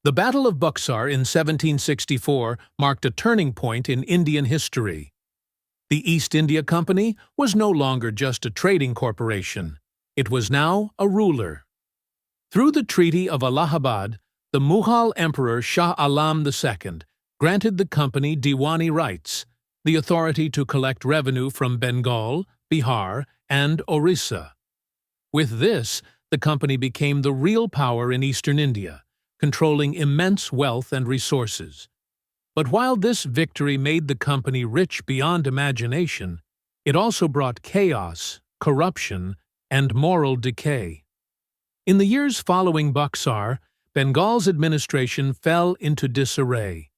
The Battle of Buxar in 1764 marked a turning point in Indian history. The East India Company was no longer just a trading corporation. It was now a ruler. Through the Treaty of Allahabad, the Mughal Emperor Shah Alam II granted the company Diwani rights, the authority to collect revenue from Bengal, Bihar, and Orissa. With this, the company became the real power in eastern India, controlling immense wealth and resources. But while this victory made the company rich beyond imagination, it also brought chaos, corruption, and moral decay. In the years following Buxar, Bengal's administration fell into disarray.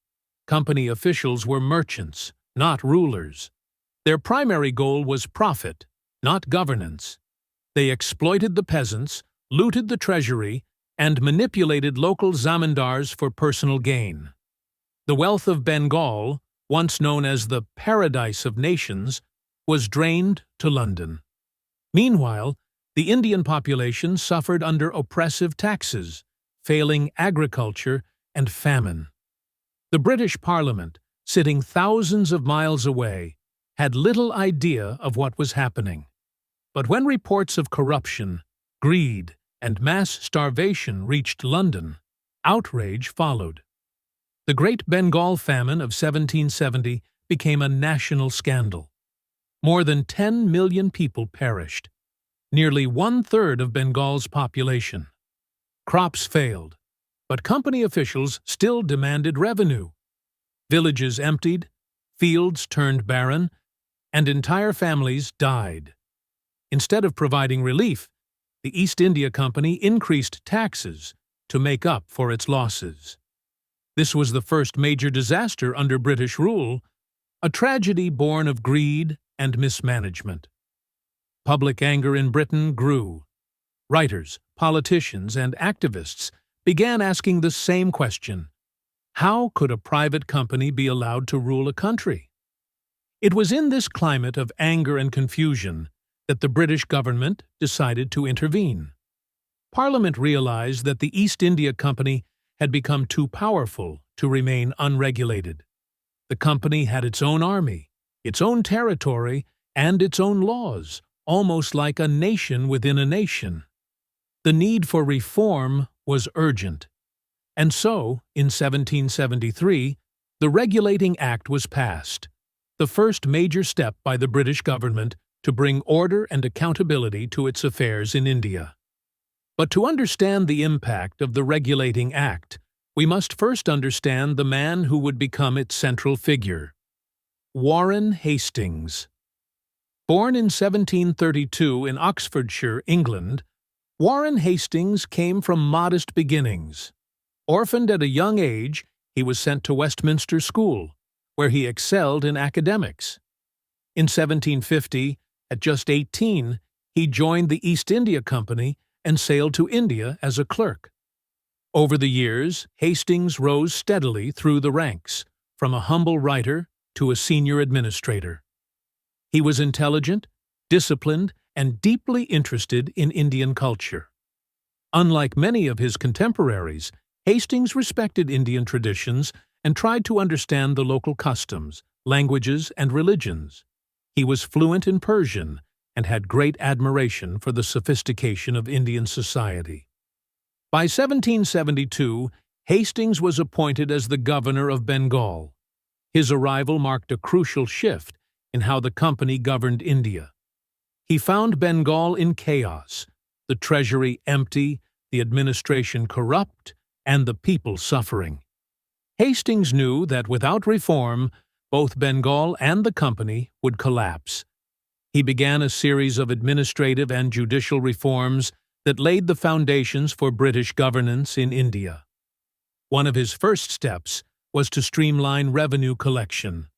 Company officials were merchants, not rulers. Their primary goal was profit, not governance. They exploited the peasants, looted the treasury, and manipulated local zamindars for personal gain. The wealth of Bengal, once known as the paradise of nations, was drained to London. Meanwhile, the Indian population suffered under oppressive taxes, failing agriculture, and famine. The British Parliament, sitting thousands of miles away, had little idea of what was happening. But when reports of corruption, greed, and mass starvation reached London, outrage followed. The Great Bengal Famine of 1770 became a national scandal. More than 10 million people perished, nearly one-third of Bengal's population. Crops failed, but company officials still demanded revenue. Villages emptied, fields turned barren, and entire families died. Instead of providing relief, the East India Company increased taxes to make up for its losses. This was the first major disaster under British rule, a tragedy born of greed and mismanagement. Public anger in Britain grew. Writers, politicians, and activists began asking the same question: how could a private company be allowed to rule a country? It was in this climate of anger and confusion that the British government decided to intervene. Parliament realized that the East India Company had become too powerful to remain unregulated. The company had its own army, its own territory, and its own laws, almost like a nation within a nation. The need for reform was urgent. And so, in 1773, the Regulating Act was passed, the first major step by the British government to bring order and accountability to its affairs in India. But to understand the impact of the Regulating Act, we must first understand the man who would become its central figure: Warren Hastings. Born in 1732 in Oxfordshire, England, Warren Hastings came from modest beginnings. Orphaned at a young age, he was sent to Westminster School, where he excelled in academics. In 1750, at just 18, he joined the East India Company and sailed to India as a clerk. Over the years, Hastings rose steadily through the ranks, from a humble writer to a senior administrator. He was intelligent, disciplined, and deeply interested in Indian culture. Unlike many of his contemporaries, Hastings respected Indian traditions and tried to understand the local customs, languages, and religions. He was fluent in Persian and had great admiration for the sophistication of Indian society. By 1772, Hastings was appointed as the governor of Bengal. His arrival marked a crucial shift in how the company governed India. He found Bengal in chaos, the treasury empty, the administration corrupt, and the people suffering. Hastings knew that without reform, both Bengal and the company would collapse. He began a series of administrative and judicial reforms that laid the foundations for British governance in India. One of his first steps was to streamline revenue collection.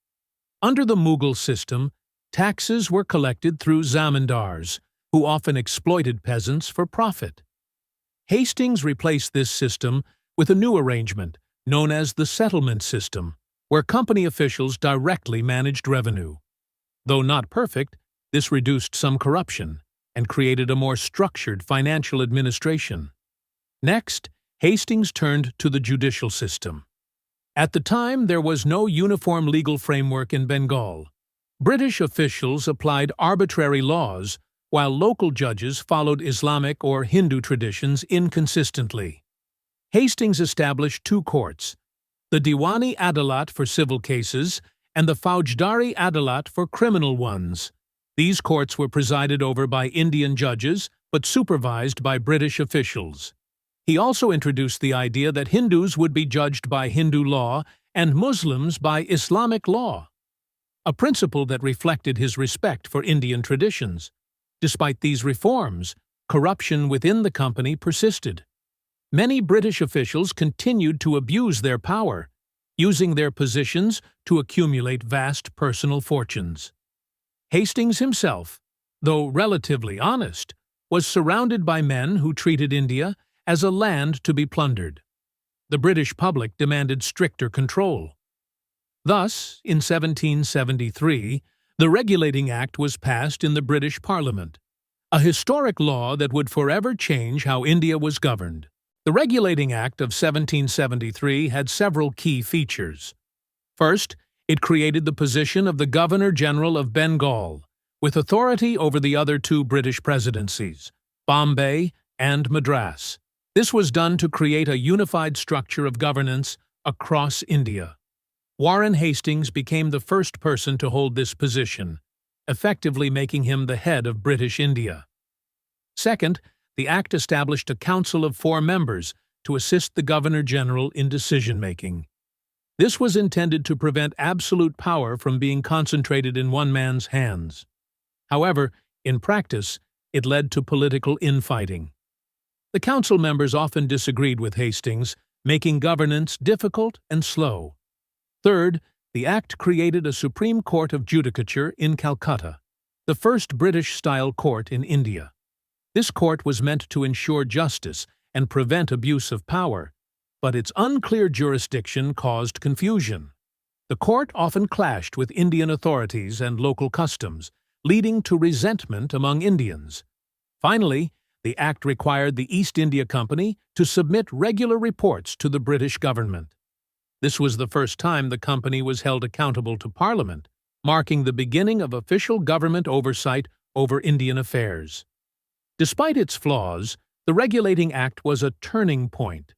Under the Mughal system, taxes were collected through zamindars, who often exploited peasants for profit. Hastings replaced this system with a new arrangement known as the settlement system, where company officials directly managed revenue. Though not perfect, this reduced some corruption and created a more structured financial administration. Next, Hastings turned to the judicial system. At the time, there was no uniform legal framework in Bengal. British officials applied arbitrary laws, while local judges followed Islamic or Hindu traditions inconsistently. Hastings established two courts, the Diwani Adalat for civil cases and the Faujdari Adalat for criminal ones. These courts were presided over by Indian judges but supervised by British officials. He also introduced the idea that Hindus would be judged by Hindu law and Muslims by Islamic law, a principle that reflected his respect for Indian traditions. Despite these reforms, corruption within the company persisted. Many British officials continued to abuse their power, using their positions to accumulate vast personal fortunes. Hastings himself, though relatively honest, was surrounded by men who treated India as a land to be plundered. The British public demanded stricter control. Thus, in 1773, the Regulating Act was passed in the British Parliament, a historic law that would forever change how India was governed. The Regulating Act of 1773 had several key features. First, it created the position of the Governor-General of Bengal, with authority over the other two British presidencies, Bombay and Madras. This was done to create a unified structure of governance across India. Warren Hastings became the first person to hold this position, effectively making him the head of British India. Second, the Act established a council of 4 members to assist the Governor-General in decision-making. This was intended to prevent absolute power from being concentrated in one man's hands. However, in practice, it led to political infighting. The council members often disagreed with Hastings, making governance difficult and slow. Third, the Act created a Supreme Court of Judicature in Calcutta, the first British-style court in India. This court was meant to ensure justice and prevent abuse of power, but its unclear jurisdiction caused confusion. The court often clashed with Indian authorities and local customs, leading to resentment among Indians. Finally, the Act required the East India Company to submit regular reports to the British government. This was the first time the company was held accountable to Parliament, marking the beginning of official government oversight over Indian affairs. Despite its flaws, the Regulating Act was a turning point.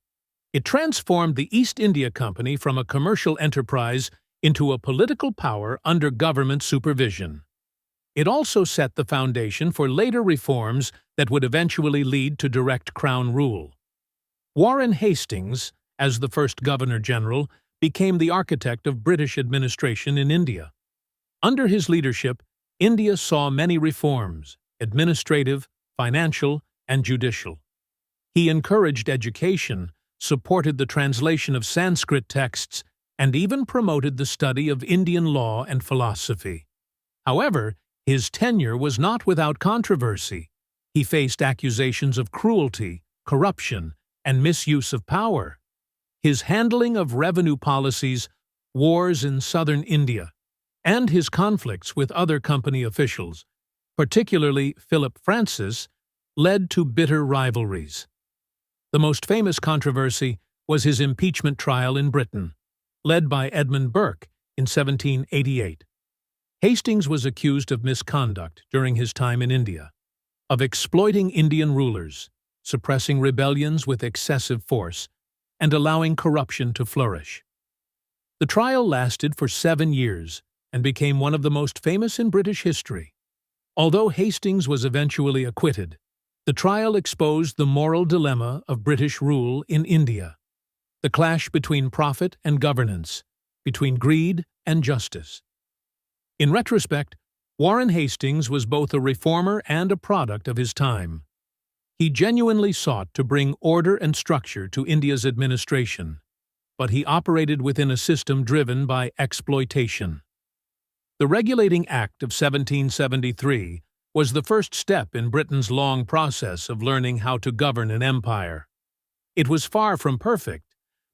It transformed the East India Company from a commercial enterprise into a political power under government supervision. It also set the foundation for later reforms that would eventually lead to direct Crown rule. Warren Hastings, as the first Governor-General, became the architect of British administration in India. Under his leadership, India saw many reforms, administrative, financial, and judicial. He encouraged education, supported the translation of Sanskrit texts, and even promoted the study of Indian law and philosophy. However, his tenure was not without controversy. He faced accusations of cruelty, corruption, and misuse of power. His handling of revenue policies, wars in southern India, and his conflicts with other company officials, particularly Philip Francis, led to bitter rivalries. The most famous controversy was his impeachment trial in Britain, led by Edmund Burke in 1788. Hastings was accused of misconduct during his time in India, of exploiting Indian rulers, suppressing rebellions with excessive force, and allowing corruption to flourish. The trial lasted for 7 years and became one of the most famous in British history. Although Hastings was eventually acquitted, the trial exposed the moral dilemma of British rule in India, the clash between profit and governance, between greed and justice. In retrospect, Warren Hastings was both a reformer and a product of his time. He genuinely sought to bring order and structure to India's administration, but he operated within a system driven by exploitation. The Regulating Act of 1773 was the first step in Britain's long process of learning how to govern an empire. It was far from perfect,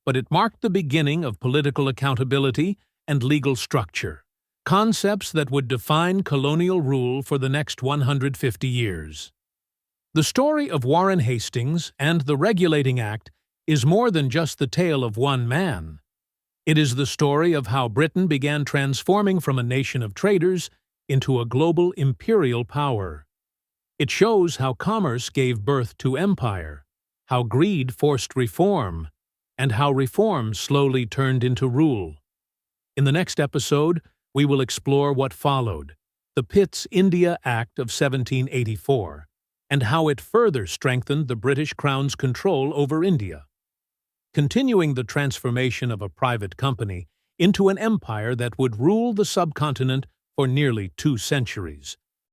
but it marked the beginning of political accountability and legal structure, concepts that would define colonial rule for the next 150 years. The story of Warren Hastings and the Regulating Act is more than just the tale of one man. It is the story of how Britain began transforming from a nation of traders into a global imperial power. It shows how commerce gave birth to empire, how greed forced reform, and how reform slowly turned into rule. In the next episode, we will explore what followed, the Pitt's India Act of 1784, and how it further strengthened the British Crown's control over India, continuing the transformation of a private company into an empire that would rule the subcontinent for nearly 2 centuries.